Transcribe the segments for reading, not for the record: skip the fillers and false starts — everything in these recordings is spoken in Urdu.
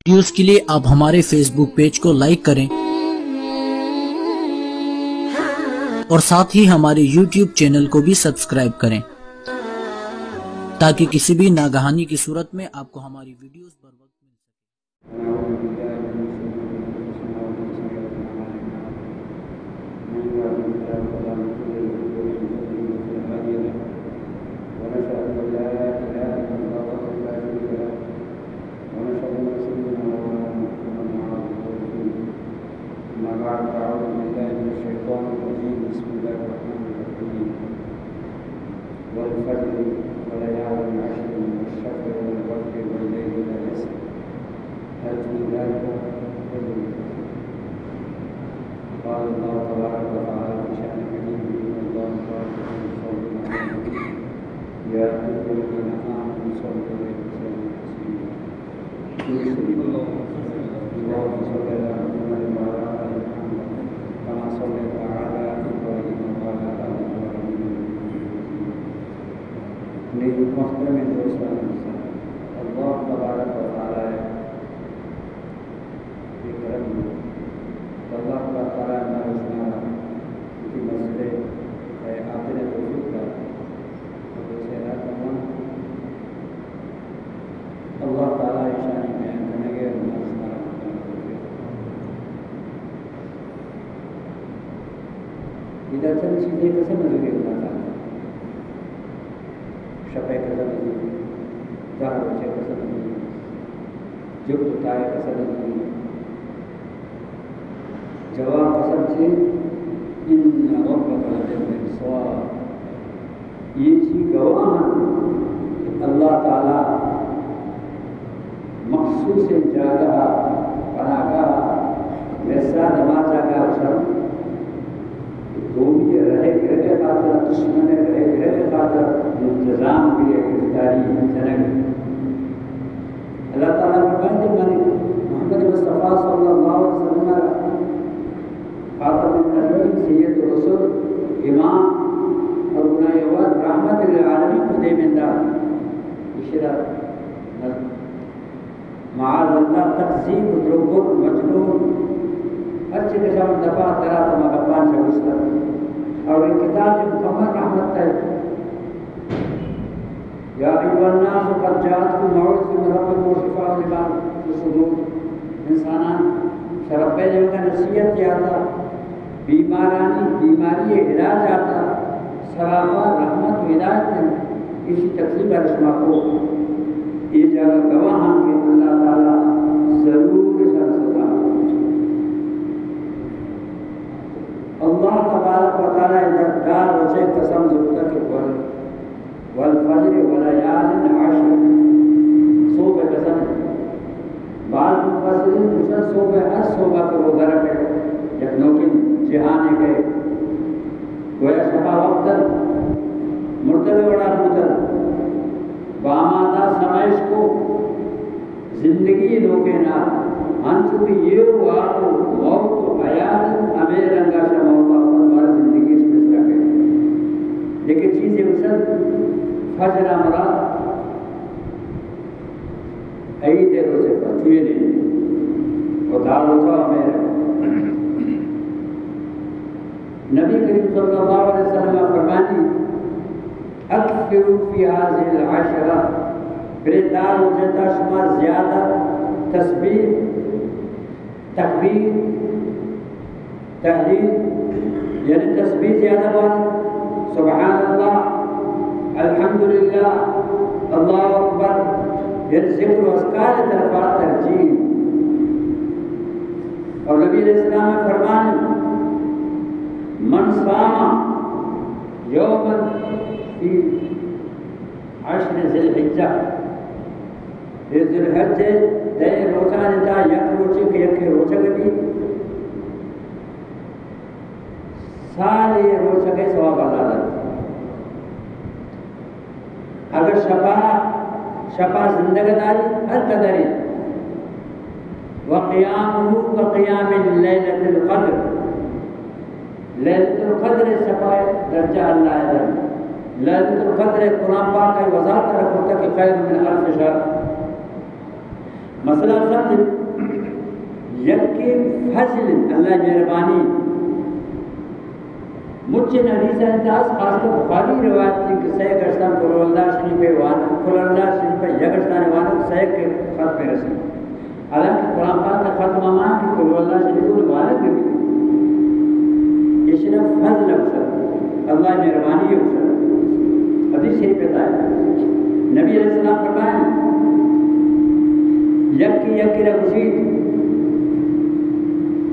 ویڈیوز کے لیے آپ ہمارے فیس بک پیج کو لائک کریں اور ساتھ ہی ہمارے یوٹیوب چینل کو بھی سبسکرائب کریں تاکہ کسی بھی ناگہانی کی صورت میں آپ کو ہماری ویڈیوز بر وقت مل سکیں۔ والفجر وليال عشر والشفع والوتر والليل إذا يسر هل في ذلك قدر قال الله تبارك وتعالى في شأن حبيبه الله خالق صلى يا أيها الذين آمنوا صلوا عليه وسلموا تسليما اللهم صل على محمد وعلى آل محمد كما صليت على إبراهيم وعلى آل إبراهيم میری محترم دوستان اللہ تبارک و تعالی کے کرم میں اللہ تعالی نازنا کی مسئلے ہے آپ نے توفیق کا اسے نہ کرنا اللہ تعالی شان میں کرنے کے نازنا ادھر چند چیزیں کیسے مزے ہونا تھا شفع قسم نہیں ظاہر بچے قسم نہیں جب تائے قسم نہیں جواب قسم سے ان ربک لبالمرصاد یہ چیز گواہ کہ اللہ تعالی مخصوص جگہ پناہگاہ مرصاد ما جگہ اسم دومی رہے گرے خاطر دشمن رہے گرے خاطر انتظام بھی ہے گرفتاری جنگ اللہ تعالیٰ فرماتے ہیں محمد مصطفیٰ صلی اللہ علیہ وسلم خاتم النبیین سید الرسول امام اور گناہ واد رحمت للعالمین کو دے مندار اشارہ معاذ اللہ تقسیم دروبر مجنون ہر چیز کے سامنے دفاع درا تو مقبان شوستر اور ان کتاب سے مکمل رحمت ہے یا ایوہ الناس قد جاءتکم موعظۃ من ربکم وشفاء لما فی الصدور انسانان شرف پہ جب کا نصیحت کیا تھا بیماری علاج آتا سرابہ رحمت و ہدایت اسی تقسیم رسمہ کو یہ جگہ گواہ کہ اللہ تعالی ضرور سرستا اللہ تبارک و تعالی جبدار وجہ قسم زبتا کہ والفجر وليال عشر صوبہ قسم بعض مفسرین دوسرا صوبہ ہر صوبہ کو وہ درک ہے جب نوکن جہانے گئے گویا شبہ وقتاً مرتد وڑا بودن بامادہ سمائش کو زندگی نوکینا انچوکی یہ ہوا تو موت و حیات امیر رنگا شموتا پر زندگی اس میں سرکے لیکن چیزیں اسل فجر مراد عید روزے فتوی نہیں اور دار ہوتا میرا نبی کریم صلی اللہ علیہ وسلم فرمانی اکثروا فی هذه العشرہ پھر دار ہوتا شما زیادہ تسبیح تکبیر تحلیل یعنی تسبیح زیادہ بات سبحان اللہ الحمدللہ اللہ اکبر یہ ذکر و اذکار طرفات ترجیح اور نبی علیہ السلام نے فرمایا من صام یوما فی عشر ذی الحجہ یہ ذی الحجہ دے روزہ دیتا یک روچے کے یک روچہ گئی سال یہ روچہ کے ثواب اللہ دیتا اگر شفا زندگداری ہر قدر وقیامہ وقیام لیلۃ القدر لیلۃ القدر شفا درجہ اللہ ہے لیلۃ القدر قرآن پاک کا وضاحت رکھتا کہ خیر من الف شہر مسئلہ سمجھ یکی فضل اللہ مہربانی مجھے حدیث انتاز خاص کر بخاری روایت تھی کہ سہ گشتان کلو اللہ شریف وانا کلو اللہ شریف یگشتان وانا سہ کے خط پہ رسی حالانکہ قرآن پاک کا خط مامان کہ کلو اللہ شریف وانا بھی یہ صرف فضل اکثر اللہ مہربانی اکثر حدیث شریف پتا ہے نبی علیہ السلام فرمائیں یکی رگزید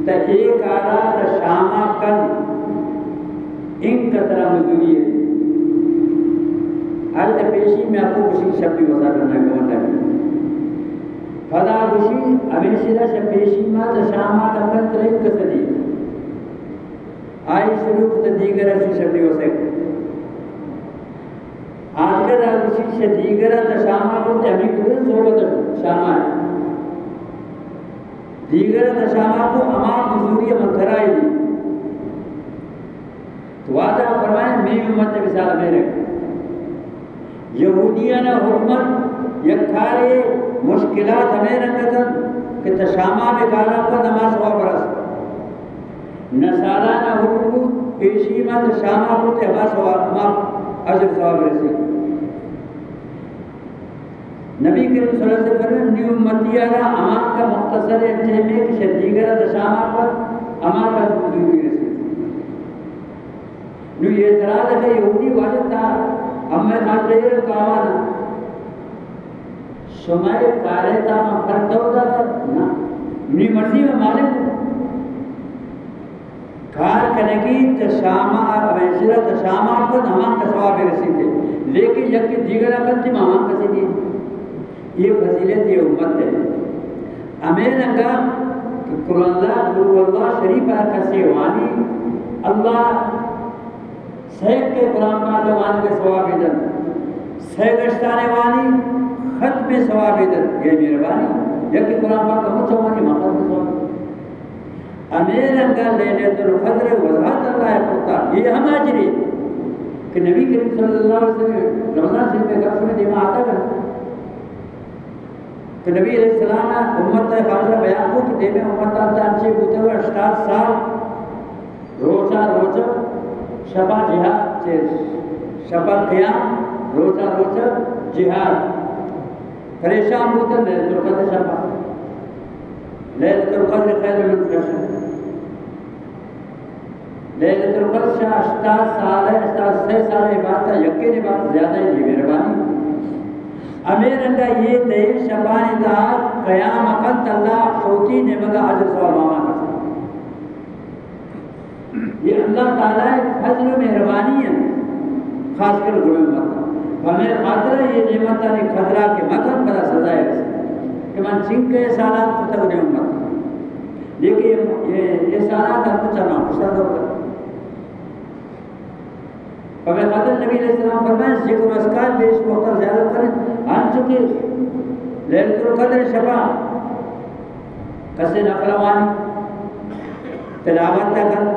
تا ایک آرہ تا شامہ کن ان کا طرح مزدوری ہے ہر پیشی میں آپ کو کسی شب بھی وضع کرنا ہے کہ ہے فدا کسی ہمیشہ شب پیشی میں تا شامہ تا کن ترین کسدی آئی شروع تا دیگر ایسی شب بھی وضع آج کر کسی سے دیگر تا شامہ کو تے ہمیں کدھر صحبت شامہ ہے دیگر تا شامہ کو امام مزدوری منترائی دی تو واضح فرمائیں میں امت مثال میرے یہودیانہ حکمت یکھارے مشکلات ہمیں رنگتن کہ تشامہ میں کالا پر نماز ہوا برس نصارانہ حکمت پیشی میں تشامہ کو تحباس ہوا امام عجب ثواب رسی نبی کریم صلی اللہ علیہ وسلم فرمائیں نیو امتیارہ امان کا مختصر انتہمے کہ شدیگر تشامہ پر امان کا حضوری رسی نو یہ اعتراض ہے کہ یہودی واجب تھا اب میں خاطر یہ کہاوانا شمائے کارے تھا میں فرق ہوتا تھا نا منی مرضی میں مالک کار کنگی تشامہ ویسرہ تشامہ پر ہمان کا ثواب رسی تھے لیکن یکی دیگر اکل تھی ہمان کسی تھی یہ فضیلت یہ امت ہے امین انگا کہ قرآن اللہ شریف کسی وانی اللہ سیک کے قرآن پاک وانی کے ثواب دن سیگشتانے وانی ختم ثواب دن یہ مہربانی یکی قرآن پاک کا مچوانی مقصد ثواب امیر انگا لیلت القدر وضاحت اللہ پڑتا یہ ہم آجری کہ نبی کریم صلی اللہ علیہ وسلم رمضان شریف میں گفت میں دیما آتا گا کہ نبی علیہ السلام امت خاصرہ بیان کو کہ دیمے امت تانچے بوتے ہوئے 80 سال روچہ شبہ جہاد شبہ قیام روچہ جہاد پریشان بوتے لیلت القدر شبہ لیلت القدر خیر من الف لیلت القدر شاہ 80 سال ہے 6 سال عبادت ہے یقین عبادت زیادہ ہے یہ مہربانی امیر اللہ یہ دیر شبانی دار قیام اقل اللہ شوکی نمگا عجل سوال ماما کرتا یہ اللہ تعالیٰ فضل و مہربانی ہے خاص کر گروہ امت ہمیں خاطرہ یہ نعمت نے خطرہ کے مقام بڑا سزائے کہ من چنگ کے سالات کو تک گروہ امت لیکن یہ سالات ہم کو چلنا خوشتا دور ہمیں خاطر نبی علیہ السلام فرمائیں ذکر و اسکار بیش مختار زیادہ کریں آن چکے لیلت القدر شبہ کسی نقلوانی تلاوت تکن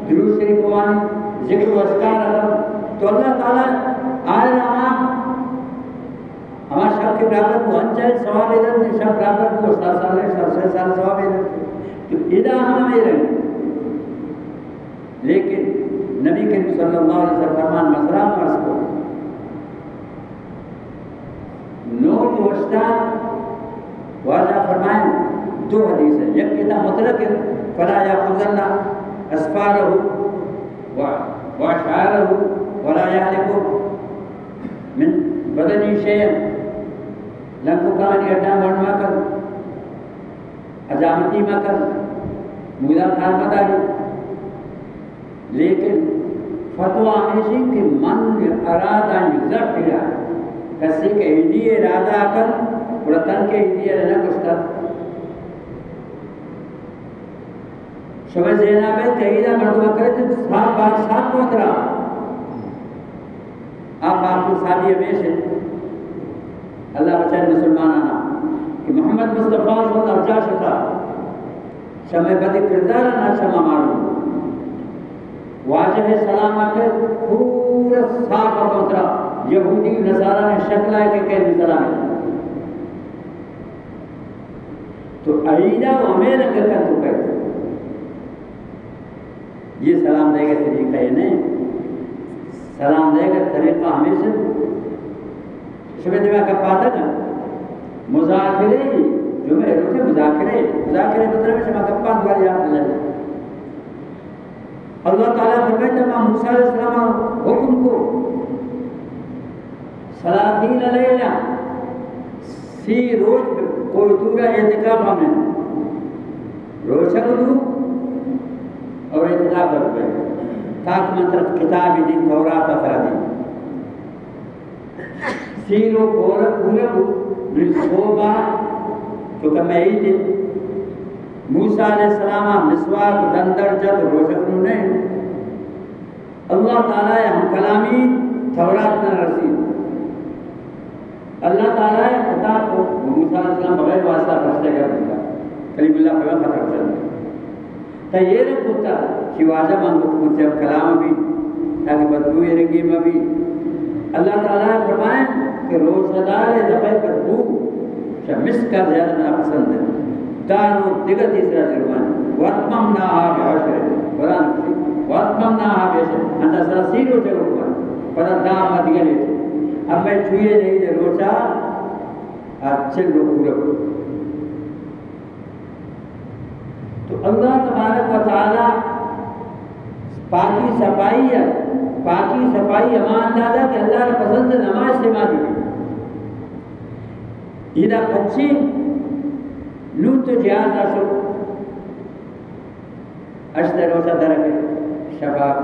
درود شریف وانی ذکر و اسکار اگر تو اللہ تعالیٰ آئے رہا ہمارا شب کے برابر کو انچائے ثواب ادھر شب برابر کو 7 سال 6 سال ثواب ادھر تو ادھا ہم میں رہے لیکن نبی کریم صلی اللہ علیہ وسلم فرمان مزرہ مرز کو نوٹ وشتان واضح فرمائیں 2 حدیث ہے یک کہتا مطلق ہے فلا یاخذ اللہ اسفارہ واشعارہ ولا یعلق من بدنی شیئن لنکو کہانی اڈا بڑھنا کر عجامتی مکر مولا خان مداری لیکن فتوہ ہمیشہ کہ من ارادہ یزرقیہ کسی کے ہدی ارادہ کر ورطن کے ہدی ارادہ کشتا شبہ زینب ہے تحیدہ مردمہ کرتے صاحب بات صاحب کو اترا آپ آپ کو صحابی ہمیشہ اللہ بچائے مسلمان آنا کہ محمد مصطفیٰ صلی اللہ علیہ وسلم شتا شمع بدی کردار نہ شمع معلوم واجہ سلام آکر پورا صاف اور اترا یہودی نصارہ نے شکل آئے کہ کہنے سلام ہے تو عیدہ ہمیں لگا کر تو کہتے یہ سلام دے کا طریقہ ہے نہیں، سلام دے کا طریقہ ہمیشہ شبہ دماغ کا پاتا نا مذاکرے جو میں روچے مذاکرے بدرے میں شبہ کا پاتا دواری یاد لگے اللہ تعالیٰ فرمائے تھا موسیٰ علیہ السلام حکم کو سلاطین لیلہ سی روز کوئی دورہ اعتقاف ہمیں روچہ دو اور اعتقاف رکھے تاک منطرف کتابی دن تورات اثرہ دن سیرو پورا للصوبہ تو کمی دن موسیٰ علیہ السلام مسواک دندر جد روشکنوں نے اللہ تعالیٰ ہم کلامی تورات نہ رسید اللہ تعالیٰ خطاب کو موسیٰ علیہ السلام بغیر واسطہ فرشتے کر دیا کلیم اللہ بغیر خطر کرتا تا یہ رکھ ہوتا کہ واجہ مانگو کہ جب کلام بھی تاکہ بدبوئے رنگی میں بھی اللہ تعالیٰ فرمائیں کہ روزہ دار دفعہ بدبو شمس کا زیادہ ناپسند ہے دارو دیگر تیسرا جرمانی وَاتْمَمْنَاهَا بِعَشْرٍ قرآن کسی وَاتْمَمْنَاهَا بِعَشْرٍ انتا سراسی روچے روچے پڑا دام مدگے لیتے اب میں چھوئے نہیں دے روچا اچھل رو پورا تو اللہ تبارک و تعالی پاکی صفائی ہے پاکی صفائی امان اندازہ کہ اللہ نے پسند نماز سے مانی یہ پچھی نو تو جہاز آسو اشتر روشہ درکے شباب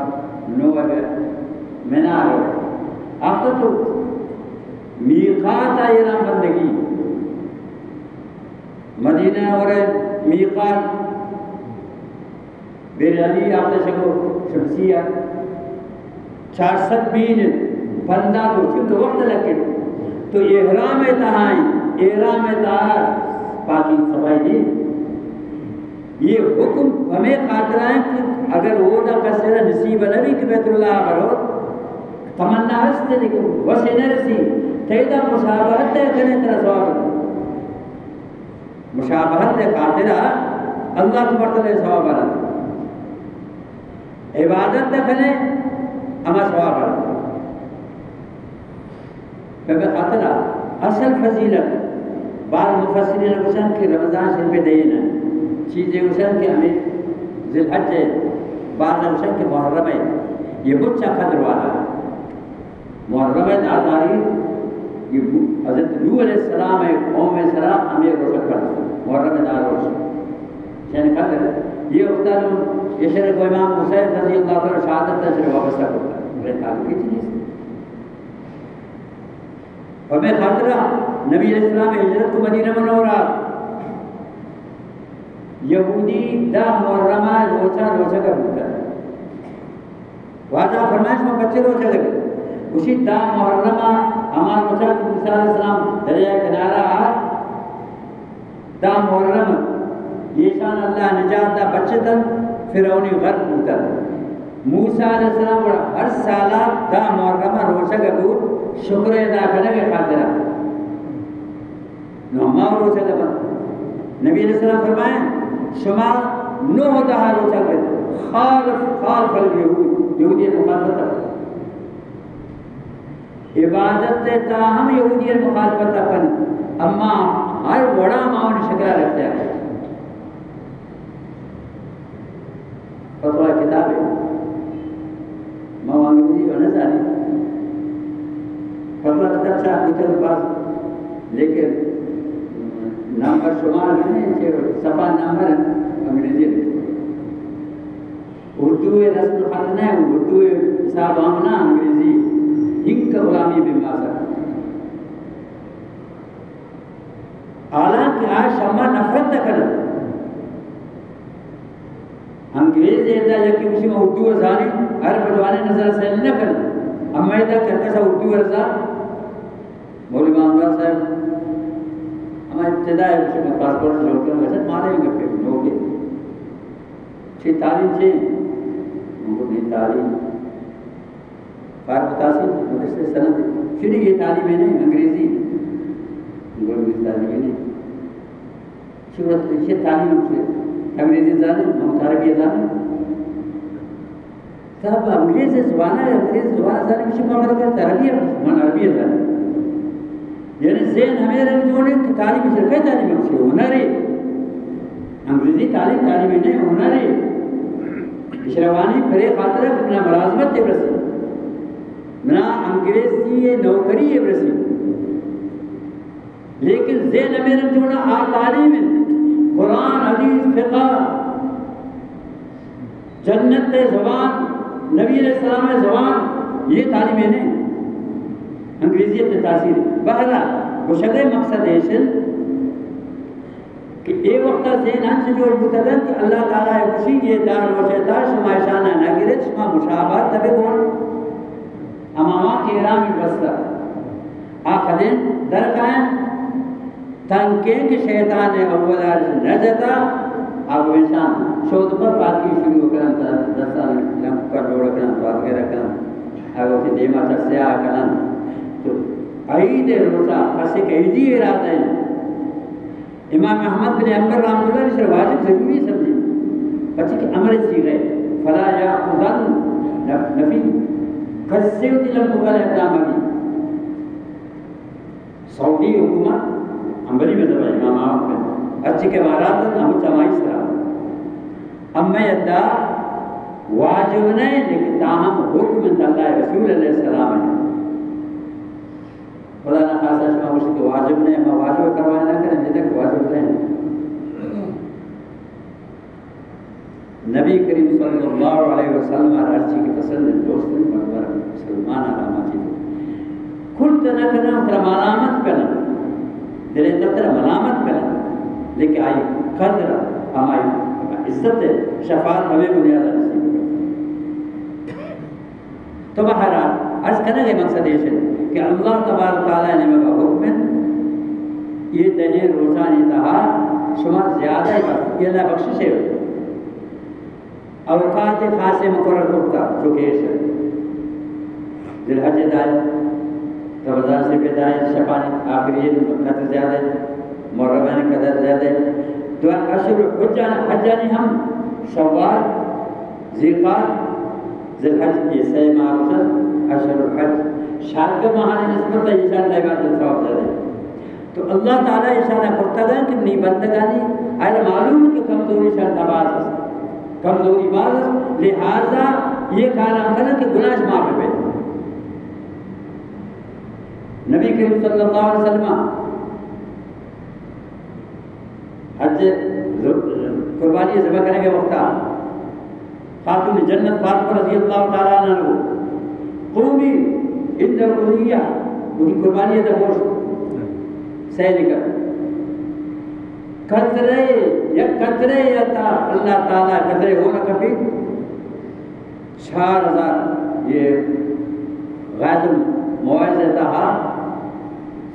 نو اگر منار ہو اب تو میقات آئی رام بندگی مدینہ اور میقات بیر علی آپ نے شکو شمسیہ 400 بین بندہ تو چونکہ وقت لگے تو احرام تہائی پاکی صفائی دی یہ حکم ہمیں خاطر ہے کہ اگر وہ نہ کسرہ نصیب نبی کہ بیت اللہ برو تمنا ہستے لیکن وسے نہ رسی تیدہ مشابہت ہے کنے ترہ ثواب مشابہت ہے خاطرہ اللہ کو مرتلے ثواب رہا عبادت کنے اما ثواب رہا کہ خاطرہ اصل فضیلت بعض مفسرین حسن کہ رمضان شریف پہ دینا چیزیں حسن کہ ہمیں ذی الحج ہے بعض حسن کہ محرم ہے یہ بچہ قدر والا ہے محرم ہے داداری یہ حضرت نوح علیہ السلام ہے قوم السلام ہمیں روشن کرتا محرم ہے دار روشن یعنی قدر یہ اختار یہ شرک و امام حسین رضی اللہ عنہ شہادت تشریف وابستہ کرتا ہے میرے تعلق کی چیز ہمیں خاطرہ نبی علیہ السلام ہجرت کو مدینہ منورہ یہودی دا محرمہ روچہ کا بھوتا ہے واضح فرمائش میں بچے روچہ لگے اسی دا محرمہ ہمارا روچہ کہ موسیٰ علیہ السلام دریا کنارہ دا محرمہ یہ شان اللہ نجات دا بچے تن فرعونی غرب بھوتا موسیٰ علیہ السلام ہر سالہ دا محرمہ روچہ کا بھوت شکر ادا کرنے کے خاطرہ نوما روچہ دبا نبی علیہ السلام فرمائیں شما نو ہوتا ہے روچہ کرتے خالف اليہود یہودیت مخالفت عبادت تاہم یہودیت مخالفت اپن اما ہر بڑا معاون شکرہ رکھتا ہے فتوہ کتاب ہے موانگی و نظاری فتوہ کتاب چاہ کتاب پاس لیکن نمبر شمار نہیں صفحہ نمبر انگریزی لکھتے اردو رسم خط نہیں اردو حساب آمنا انگریزی ہنگ کا غلامی بھی ماسا حالانکہ آج شما نفرت نہ کرنا انگریز ایدہ یکی کسی میں اردو ازانی ہر بدوانے نظر سیل نہ کرنا اما ایدہ کرکسا اردو ازان مولی ماندار صاحب ہمیں ابتدائی کسی میں پاسپورٹ سے جوڑ کر ویسے مانے ہی گفے لوگ چھ تعلیم چھے ان کو نہیں تعلیم فارغ تاثیر مدرسے سند چنی یہ تعلیم ہے نہیں انگریزی ان کو انگریز تعلیم ہے نہیں صورت یہ تعلیم سے انگریزی زانے عربی زانے صاحب انگریزی زبان ہے انگریزی زبان زانے مجھے معاملہ کرتا عربی عربی زانے یعنی ذہن ہمیں جوڑے کہ تعلیم سے کئی تعلیم سے ہنری انگریزی تعلیم نہیں ہنری اشروانی پرے خاطرہ کتنا ملازمت ہے برسی منا انگریزی نوکری ہے برسی لیکن ذہن ہمیں جوڑا تعلیم قرآن حدیث فقہ جنت زبان نبی علیہ السلام زبان یہ تعلیمیں نہیں انگریزیت تاثیر بہرحال وہ شگے مقصد ہے کہ اے وقت ذہن ہم سے جوڑ بتدن کہ اللہ تعالیٰ خوشی یہ دار و شیطان شما شانہ نگرد شما مشابہت تبے کون امامات کے ارام بستہ آخدین درکائیں تنکیں کہ شیطان اولا نجتا اب انسان شود پر باقی شروع کرن دستا لنک پر جوڑ کرن تو آگے رکھن اگر تی دیما چکسے آکرن تو عید روزہ پس ایک عیدی ارادہ ہے امام احمد بن حنبل رحمۃ اللہ علیہ واجب ضروری سمجھی بچے کہ امر سی گئے فلا یاخذن نفی کسیوتی لمبکل اقدام ابھی سعودی حکومت حنبلی مذہب ہے امام احمد بن اچھے کے بارات ہم چمائی سرا اب میں ادعا واجب نہیں لیکن تاہم حکم اللہ رسول علیہ السلام ہے خدا نہ خاصا شما مجھے کہ واجب نہیں ہم واجب کروانا کریں جدہ کہ واجب نہیں نبی کریم صلی اللہ علیہ وسلم ارچی کی پسند دوست مقبر مسلمان علامہ چیز کل تنہ کرنا ترہ ملامت کرنا دلے ترہ ملامت کرنا لیکن آئی قدر ہماری عزت شفاعت ہمیں بنیاد رسی تو بہرحال عرض کرنے کے مقصد یہ ہے کہ اللہ تبارک تعالیٰ نے مگا حکم یہ دنے روزانی تہا شما زیادہ ہے یہ اللہ بخشش ہے اوقات خاصے مقرر کرتا جو کہ ہے ذی الحج دائے رمضان سے بدائے شبان آخری قدر زیادہ ہے محرمین قدر زیادہ ہے تو اشہر حجانی ہم شوال ذیقات ذی الحج یہ سی معاوضت اشہر الحج شاد کا مہانے نسبت ہے اشارہ عبادت ثواب زیادہ ہے تو اللہ تعالیٰ اشارہ کرتا گا کہ نہیں بندگانی آئے معلوم ہے کہ کمزوری شرط باز ہے کمزوری باز ہے لہذا یہ کارم کرنا کہ گناہ معاف ہے نبی کریم صلی اللہ علیہ وسلم حج قربانی ذبح کرنے کے وقت خاتون جنت فاطمہ رضی اللہ تعالیٰ عنہ قومی اندر قضیہ ان کی قربانی ہے گوشت سہل کر قطرے یا قطرے یا تا اللہ تعالیٰ قطرے ہونا کبھی 4000 یہ غائد المواعظ تہا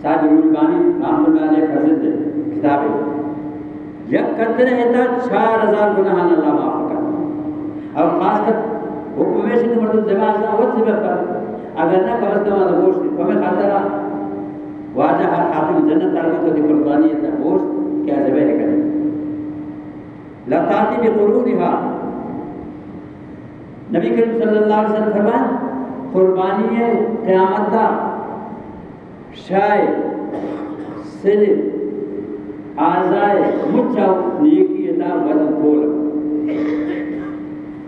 صاحب روحانی رحمۃ اللہ علیہ حضرت کتاب ہے یک قطرے تا 4000 گناہ اللہ معاف کر اور خاص کر حکم میں سے مرد زبان سے وہ ذبح کر اگر نہ قبض نماز گوشت ہمیں خاطرہ واجہ ہر حاکم جنت آگے تو قربانی ہے گوشت کیا ذبح کرے لطاتی بقرونہا نبی کریم صلی اللہ علیہ وسلم فرمائے قربانی ہے قیامت کا شائع صرف آزائے مچھا نیکی ادا وزن کھول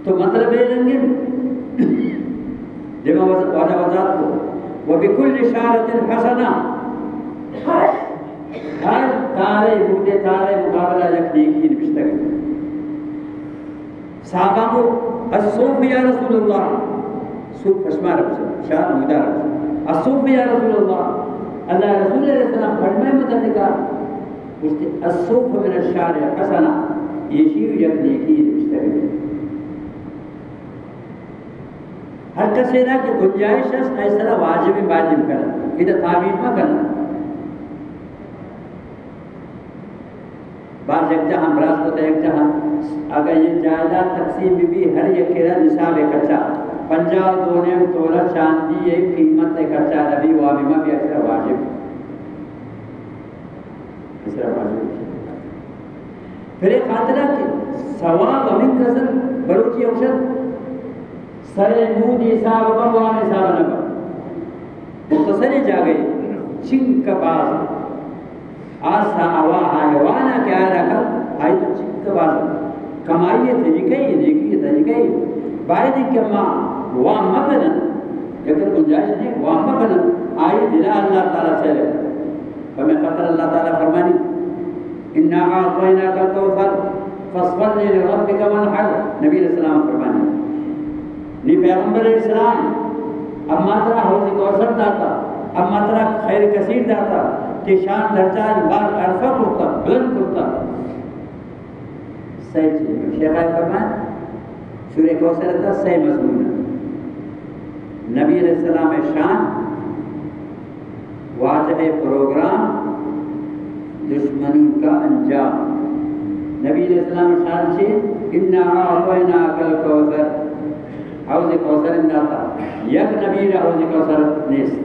تو مطلب ہے رنگن جمع واجہ وزاد کو وَبِكُلِّ شَارَةٍ حَسَنَةٍ ہر تارے بوٹے تارے مقابلہ یک نیکی نبشتہ گئے صحابہ کو الصوف یا رسول اللہ صوف فشمہ رب سے شاہ مدہ رب سے الصوف یا رسول اللہ اللہ رسول علیہ السلام فرمائے متعلقہ الصوف من الشارع حسنہ یہ شیو یک نیکی نبشتہ گئے ہر کسی نہ کہ گنجائش ہے ایسا واجب واجب کرنا ادھر تعبیر نہ کرنا بعض ایک جہاں براز کو تو ایک جہاں اگر یہ جائداد تقسیم بھی ہر یک کہہ نصاب کچا 50 دونے تولہ چاندی ایک قیمت کچا نبی وابمہ بھی ایسا واجب پھر ایک خاطرہ کہ ثواب من کسر بلوچی اوشد سر مود حساب بوان حساب نبا مختصر جا گئی چنک باز آسا آوا حیوانا کیا رکھا آئی تو چنک باز کمائیے طریقے نیکی طریقے باید کہ ماں وام مکنن اگر گنجائش نہیں وام مکنن آئی دلا اللہ تعالیٰ سے لے فمیں خطر اللہ تعالیٰ فرمانی اِنَّا عَاطَيْنَاكَ الْكَوْثَرَ فَاصْطَلِّ لِرَبِّكَ وَانْحَرْ نبی علیہ السلام فرمانی نی پیغمبر علیہ السلام اب ماترا حوض کوثر داتا اب ماترا خیر کثیر داتا کہ شان درجہ بار عرفہ کرتا بلند کرتا صحیح چیز شیخ آئے فرمائے سورہ کوثر تھا صحیح مضمون نبی علیہ السلام شان واضح پروگرام دشمنی کا انجام نبی علیہ السلام شان سے اِنَّا عَاطَيْنَاكَ الْكَوْثَرَ حوض کوثر انداتا یک نبی را حوض کوثر نیست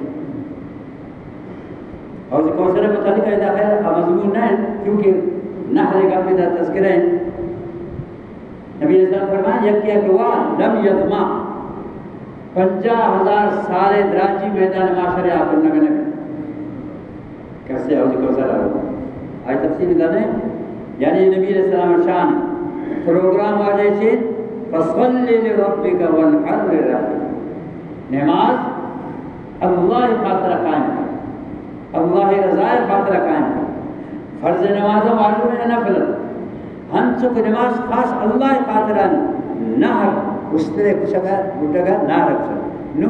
حوض کوثر متعلق ہے داخل مضمون نہ ہے کیونکہ نحر کا پیدا تذکرہ ہے نبی علیہ السلام فرمائے یک کیا گوان لم یدما 50,000 سال دراجی میدان معاشرے آپ نگنے کیسے حوض کوثر آئی تفصیل دانے یعنی نبی علیہ السلام شان پروگرام آ جائے چھے فَصَلِّ لِرَبِّكَ وَانْحَرْ لِرَبِّكَ نماز اللہ خاطرہ قائم کر اللہ رضائے خاطرہ قائم کر فرض نماز واجب ہے نفل ہم چک نماز خاص اللہ خاطرہ نہر اس طرح کچھ اگر گھٹگا نہ رکھ سکتا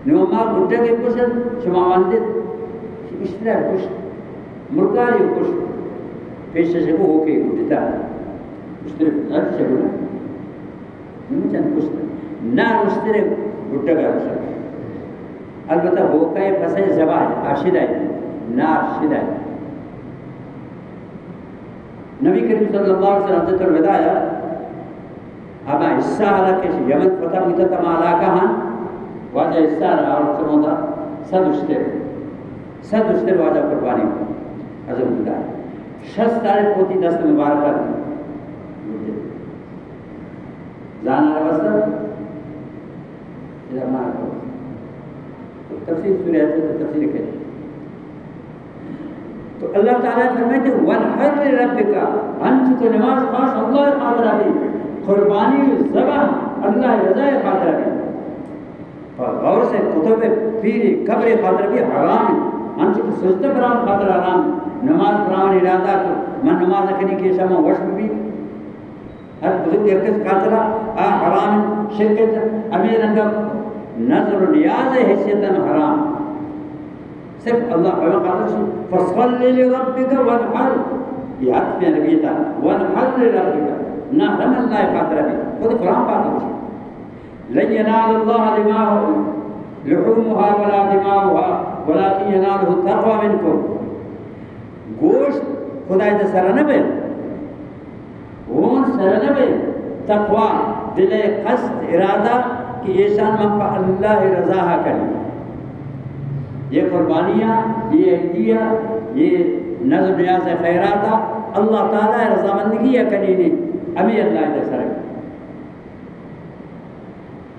نو ما گھٹگے کچھ شما واندد اس طرح کچھ مرکاری کچھ پیشے سے وہ ہو کے گھٹتا اس طرح ارد سے گھٹا نمو چند کچھ نہ اس طرح گھٹگا رکھ سکتا البتہ وہ کہے پسے زبان آشد ہے نار شد ہے نبی کریم صلی اللہ علیہ وسلم حضرت الوداع ابا حصہ حالہ کے یمن فتح ہوتا تھا علاقہ ہاں واجہ حصہ اور سمودہ صد اشتر واجہ قربانی حضرت الوداع شست تاریخ ہوتی دست مبارکہ زانا روستر ادھر مانا کرو تفسیر سورہ ہے تفسیر کہتے تو اللہ تعالیٰ فرمائے کہ وَنْحَرْ لِرَبِّكَ ہم چکے نماز خاص اللہ خاطرہ بھی قربانی زبان اللہ رضائے خاطرہ بھی اور غور سے کتب پیری قبر خاطرہ بھی حرام ہے ہم چکے سجدہ برام خاطرہ حرام نماز برام ارادہ کو من نماز اکھنی کے شمع وشم بھی ہر بزرگ ارکس خاطرہ حرام شرکت امیر انگم نظر و نیاز حیثیتاً حرام صرف اللہ خاطر سے فَصَلِّ لِرَبِّكَ وَانْحَرْ یہ حد میں نبی تھا وَانْحَرْ لِرَبِّكَ نہ رم اللہ خاطر بھی خود قرآن پاک ہوشی لَن يَنَالَ اللَّهَ لِمَاهُ لُحُومُهَا وَلَا دِمَاؤُهَا وَلَكِنْ يَنَالُهُ التَّقْوَى مِنْكُمْ گوشت خدای دے سرنبے اون سرنبے تقوی دل قصد ارادہ کہ یہ شان من پا اللہ رضا کریں یہ قربانیاں یہ عیدیہ یہ نظر نیاز خیراتہ اللہ تعالیٰ رضامندگی ہے کنینی امی اللہ دے سرک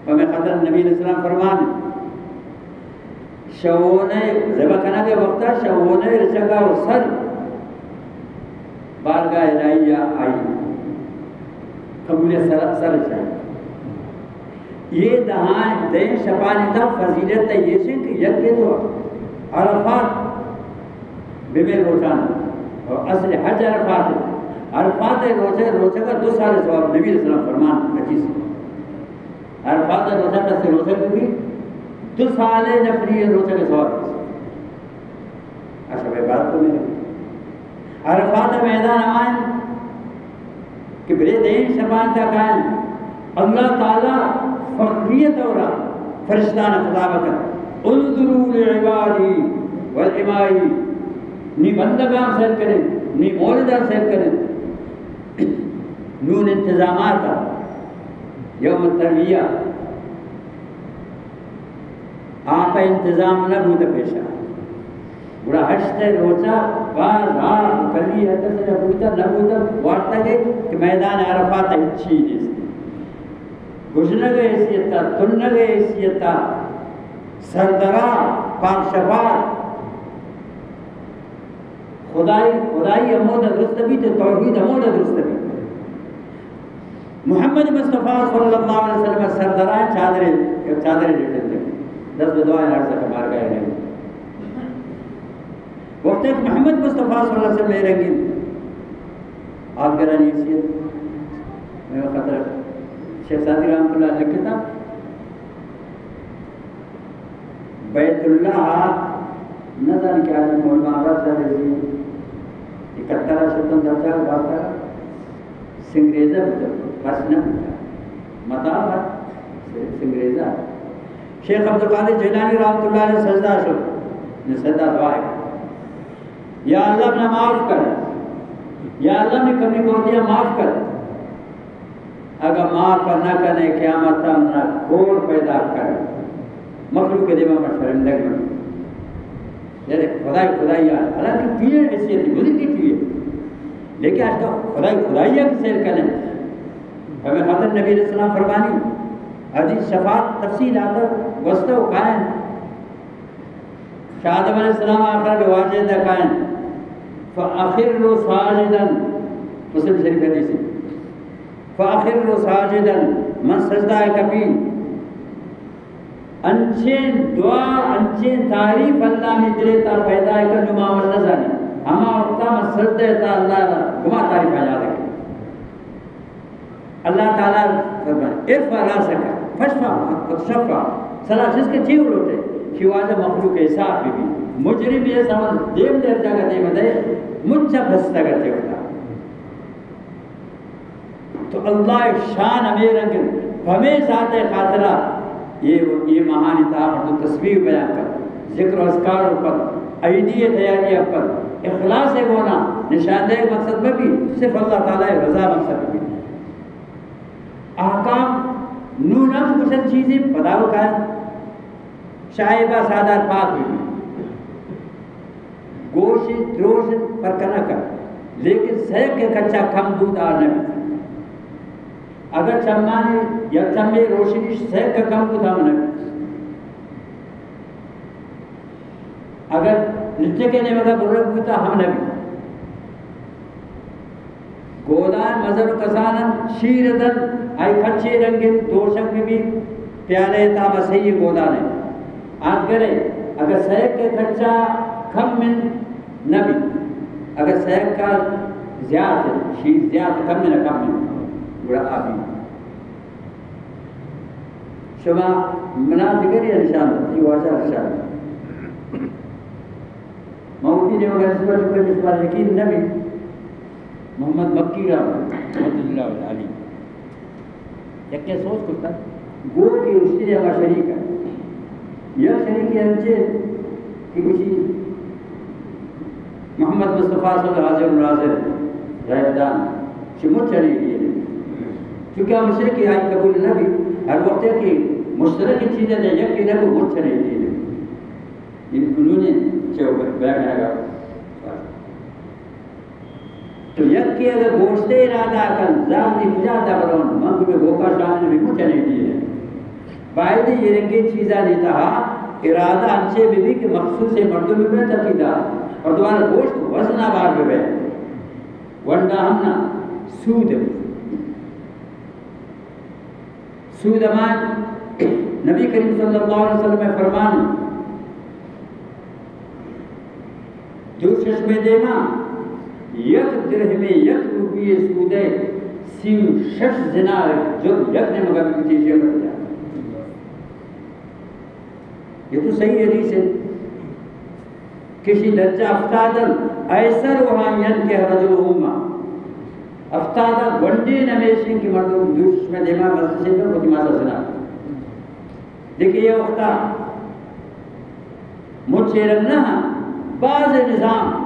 فمیں قدر نبی علیہ السلام فرمانے شعونے زبکنا کے وقتا شعونے رچگا و سر بارگاہ الہیہ آئی قبول سر چاہیے یہ دہاں دین شپانی تھا فضیلت ہے یہ سے کہ یک کے تو عرفات بے روشان اور اصل حج عرفات ہے عرفات روچہ کا 2 سال ثواب نبی علیہ السلام فرمان حدیث عرفات روچہ کا سے روچہ کو بھی 2 سال نفری روچہ کا ثواب اچھا بھائی بات کو میرے عرفات میدان آئیں کہ بلے دین شپانی تھا قائم اللہ تعالیٰ فقریت اور فرشتان خطاب کر انظروا لعبادی والعمائی نی بندگان سیر کریں نی مولدان سیر کریں نون انتظامات یوم الترویہ آپ انتظام نہ بھوتا پیشا بڑا ہشتے روچا باز کلی حدث نبوتا وارتا گئے کہ میدان عرفات اچھی جیسے گشنگ حیثیتا تنگ حیثیتا سردرا پاکشفات خدائی امود درست بھی تو توحید امود درست بھی محمد مصطفیٰ صلی اللہ علیہ وسلم سردرائیں چادریں دیتے تھے 10 دعائیں ہر سے کمار گئے ہیں وقت ایک محمد مصطفیٰ صلی اللہ علیہ وسلم لے رنگی آپ گرانی حیثیت میں خطر شیخ سادی رحمت اللہ لکھتا بیت اللہ نظر کیا ہے مولانا عرب سے رضی 71 شتن درجہ بات کرا سنگریزہ بس نہ مطابع سنگریزہ شیخ عبدالقادر جیلانی رحمت اللہ علیہ سجدہ شد سجدہ دعائے یا اللہ اپنا معاف کر یا اللہ میں کمی کو دیا معاف کر اگر معاف نہ کرنے قیامت نہ گھور پیدا کر مخلوق کے دیوہ میں شرمندگ میں یعنی خدائی حالانکہ پیئے حیثیت ہے گزر کی پیئے لیکن آج کا خدائی کی سیر کریں ہمیں خاطر نبی علیہ السلام فرمانی حدیث شفاعت تفصیل آتا وسطہ و قائن شاہ آدم علیہ السلام آخر بواجہ دا قائن فَأَخِرُّ سَاجِدًا مسلم شریف حدیث ہے فَأَخِرُّ سَاجِدًا من سجدہ کبھی انچین دعا انچین تعریف اللہ میں دلے تا پیدا ہے کہ نماور نظر ہما وقتا میں سجدہ تا اللہ گما تعریف آجا رکھے اللہ تعالیٰ فرمائے ارفع راسکا فشفع شفع صلاح جس کے چیو لوٹے چیواجہ مخلوق حساب بھی مجرم یہ سمجھ دیم دیر جاگہ دیم دے مجھا بستا کرتے ہوتا تو اللہ شان امیر انگل ہمیں ذات خاطرہ یہ مہانی تعامل تصویر بیان کر ذکر و اذکار پر عیدی تیاریہ پر اخلاص ہونا نشاندہ مقصد میں بھی صرف اللہ تعالیٰ رضا مقصد بھی احکام نونم کچھ چیزیں پداو کا ہے شائبہ سادار پاک بھی گوشت دروشت پر کنا کر لیکن سیک کے کچھا کم دودھ آنے بھی اگر چمانی یا چمے روشنی سیک کا کم دودھ آنے بھی اگر نچے کے نمگا برک بوتا ہم نبی گودان مذر و قزانن شیردن آئی کچھے رنگن دوشک میں بھی پیالے تا مسیح گودان ہے آج کرے اگر سیک کے کچھا کم من نبی اگر سیک کا زیادہ ہے شیر زیادہ کم من کم من بڑا آبی شما منا دگری نشان دھتی واجہ نشان موتی نے مگر اس پر جب اس پر یقین نبی محمد مکی رحمت اللہ علی یک کے سوچ کرتا گو کی رشتے نے ہمارا شریک ہے یہ شریک ہے انچے کہ کچھ محمد مصطفیٰ صلی اللہ علیہ وسلم رہبدان شمت چلی گئی چونکہ ہم مشرقی آئی قبول نبی ہر وقت ہے کہ مشترک چیزیں نے یک کی نبی مت چلی گئی ان قانون چو بیان ہے گا تو یک کی اگر گوشتے ارادہ کن ذاتی مجادہ برون منگ میں گوکا شامل بھی کچھ نہیں دیئے باید یہ رنگی چیزہ نہیں تھا ارادہ انچے بھی کہ مخصوص مردوں میں تقیدہ اور دوبارہ گوشت وزنہ بار میں ونڈا ہمنا سود سود امان نبی کریم صلی اللہ علیہ وسلم میں فرمان دو چشم دیما یک درہم یک روپیے سودے سیو شش زنا جو یک نے مگر بھی چیزیں بڑھ جائے یہ تو صحیح حدیث ہے کسی درجہ افتادن ایسر وحاین کے رجل ہوما افتادن ونڈی نمیشن کی مردم دوش میں دیما مسجد میں وہ دماغ زنا دیکھئے یہ وقتا مجھے رنہ بعض نظام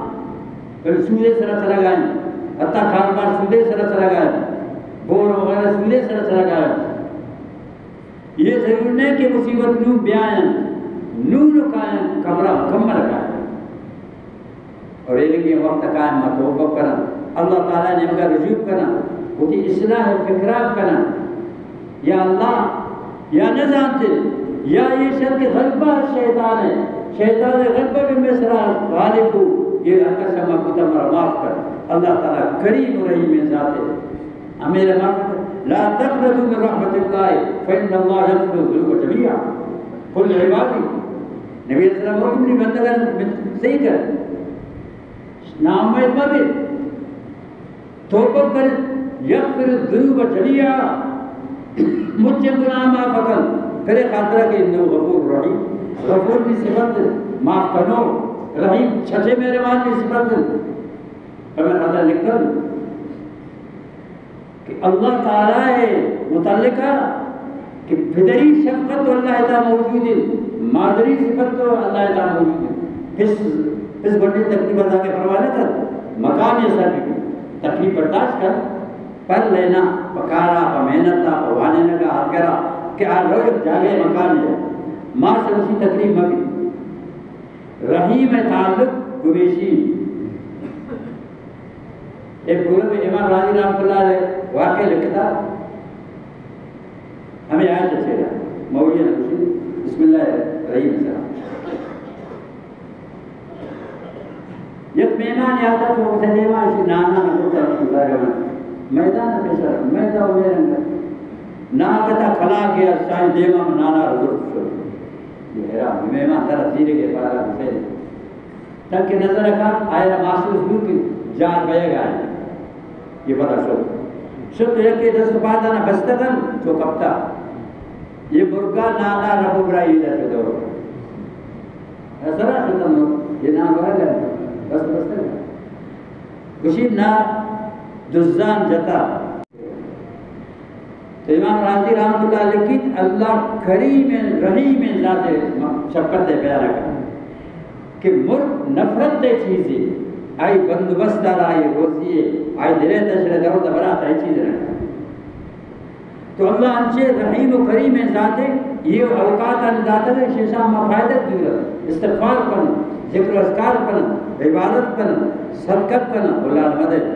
پھر سودے سرہ چلا گئے حتیٰ کاربار سودے سرہ چلا گئے بور وغیرہ سودے سرہ چلا گئے یہ ضرور نہیں کہ مصیبت نو بیان نور کائن کمرہ مکمل کائن اور یہ لگی وقت قائم مطوبہ کرنا اللہ تعالیٰ نے مگر رجوع کرنا ہوتی اصلاح فکرات کرنا یا اللہ یا نہ جانتے یا یہ شر کے غلبہ شیطان ہے شیطان غلبہ بھی مصرا غالب کو یہ اکر سما کتا مرا معاف کر اللہ تعالیٰ کریم و رحیم ذات ہے میرے معاف کر لا تقنطوا من رحمت اللہ فإن اللہ یغفر الذنوب جميعا قل عبادی نبی صلی اللہ علیہ وسلم حکم نہیں بندگان صحیح کر نام میں مبی توبہ کر یغفر الذنوب جميعا مجھ سے گناہ معاف کر پھر خاطرہ کہ انہو غفور رحیم غفور کی صفت معاف کرنو رحیم چھچے میرے مان کی صفت اور میں خاطرہ لکھ کر کہ اللہ تعالیٰ ہے متعلقہ کہ فدری شفقت تو اللہ تعالیٰ موجود ہے مادری صفت تو اللہ تعالیٰ موجود ہے اس بڑی تکلیف ادا کے فرمانے کر مقام یہ سر بھی تکلیف برداشت کر پر لینا پکارا محنت وانے لگا ہاتھ کرا کہ روز جاگے مقام ہے ماں سے اسی تکلیف مبی رحیم تعلق گریشی ایک گروہ میں امام راضی رحمۃ اللہ علیہ واقع لکھتا ہمیں آیت اچھے رہا مولیہ نقشی بسم اللہ الرحیم السلام یک مہمان یادا تو اسے دیما اسی نانا نکوتا مزارگا میدان پیسر میدان میرنگا ناکتا کھلا گیا سائن دیما میں نانا رضور شروع یہ حیران مہمان ترہ زیرے کے پارا حسین تک کہ نظر رکھا آیا محسوس ہو کہ جان بے گا یہ بڑا شد یکی دست پادانا بستگن تو کبتا یہ مرگا نانا رب ابرائی در شدو ایسا شدن یہ نام بڑا گا بستگن کشید نا جزان جتا تو امام راضی رحمت اللہ لکھت اللہ کریم رحیم ذات شفقت دے پیارا کر کہ مرگ نفرت دے چیزی آئی بندوبست دار آئی روزی آئی دلے تشرے درو دبرات آئی چیز رہا تو اللہ انچے رحیم و کریم ذات ہے یہ اوقات ان ذات ہے شیشہ مفائدت دور استغفار کرنا ذکر و اذکار کرنا عبادت کرنا صدقت کرنا اللہ مدد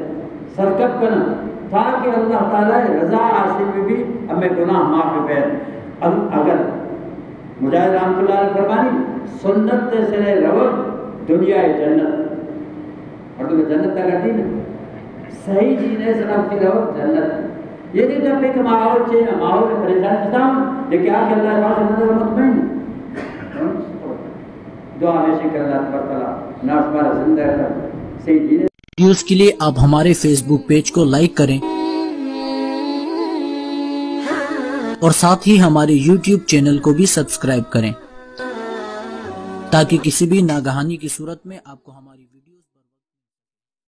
صدقت کرنا تاکہ اللہ تعالیٰ رضا حاصل میں بھی ہمیں گناہ معاف پید اگر مجاہد رحمت اللہ علیہ فرمانی سنت سے رو دنیا جنت اور تمہیں جنت تک کرتی نا صحیح جینے سے نام کی رہو جنت یہ نہیں جب ایک ماحول چاہیے ماحول میں پریشان کرتا ہوں لیکن کیا کہ اللہ تعالیٰ سے مدد مطمئن دعا ہمیشہ کر اللہ تبارک ناس ہمارا زندہ کر صحیح جینے ویڈیوز کے لیے آپ ہمارے فیس بک پیج کو لائک کریں اور ساتھ ہی ہمارے یوٹیوب چینل کو بھی سبسکرائب کریں تاکہ کسی بھی ناگہانی کی صورت میں آپ کو ہماری ویڈیو